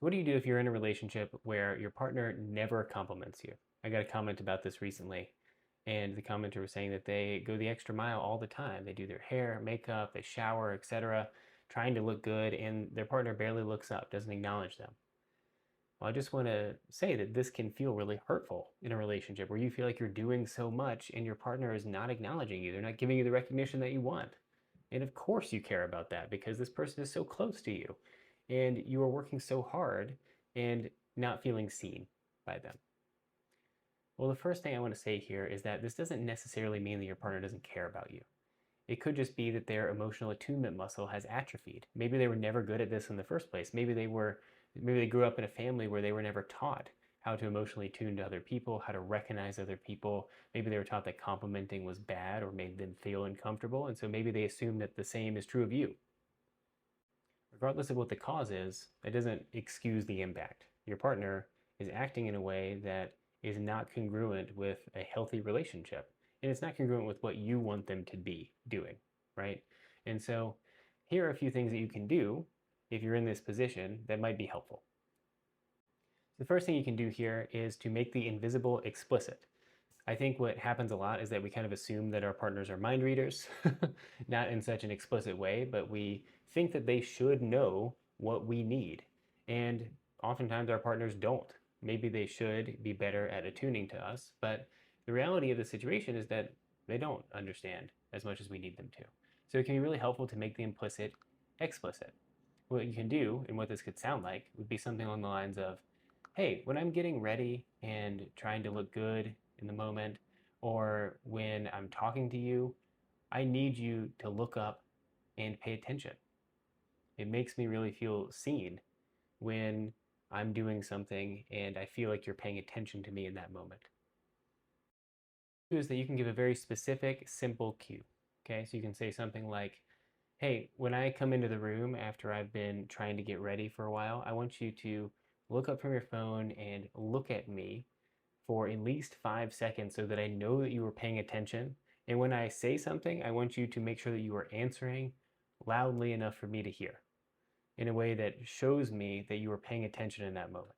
What do you do if you're in a relationship where your partner never compliments you? I got a comment about this recently, and the commenter was saying that they go the extra mile all the time. They do their hair, makeup, they shower, etc., trying to look good, and their partner barely looks up, doesn't acknowledge them. Well, I just want to say that this can feel really hurtful in a relationship where you feel like you're doing so much and your partner is not acknowledging you. They're not giving you the recognition that you want. And of course, you care about that because this person is so close to you and you are working so hard and not feeling seen by them. Well, the first thing I want to say here is that this doesn't necessarily mean that your partner doesn't care about you. It could just be that their emotional attunement muscle has atrophied. Maybe they were never good at this in the first place. Maybe they grew up in a family where they were never taught how to emotionally tune to other people, how to recognize other people. Maybe they were taught that complimenting was bad or made them feel uncomfortable, and so maybe they assume that the same is true of you. Regardless of what the cause is, that doesn't excuse the impact. Your partner is acting in a way that is not congruent with a healthy relationship. And it's not congruent with what you want them to be doing, right? And so here are a few things that you can do if you're in this position that might be helpful. The first thing you can do here is to make the invisible explicit. I think what happens a lot is that we kind of assume that our partners are mind readers, not in such an explicit way, but we think that they should know what we need. And oftentimes our partners don't. Maybe they should be better at attuning to us, but the reality of the situation is that they don't understand as much as we need them to. So it can be really helpful to make the implicit explicit. What you can do, and what this could sound like, would be something along the lines of, hey, when I'm getting ready and trying to look good in the moment, or when I'm talking to you, I need you to look up and pay attention. It makes me really feel seen when I'm doing something and I feel like you're paying attention to me in that moment. Is that you can give a very specific, simple cue. Okay, so you can say something like, hey, when I come into the room after I've been trying to get ready for a while, I want you to look up from your phone and look at me for at least 5 seconds so that I know that you are paying attention. And when I say something, I want you to make sure that you are answering loudly enough for me to hear in a way that shows me that you are paying attention in that moment.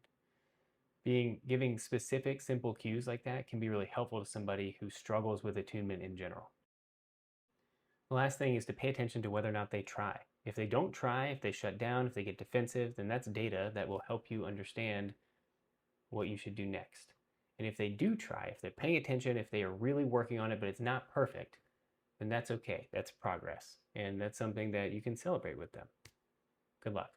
Giving specific, simple cues like that can be really helpful to somebody who struggles with attunement in general. The last thing is to pay attention to whether or not they try. If they don't try, if they shut down, if they get defensive, then that's data that will help you understand what you should do next. And if they do try, if they're paying attention, if they are really working on it, but it's not perfect, then that's okay. That's progress. And that's something that you can celebrate with them. Good luck.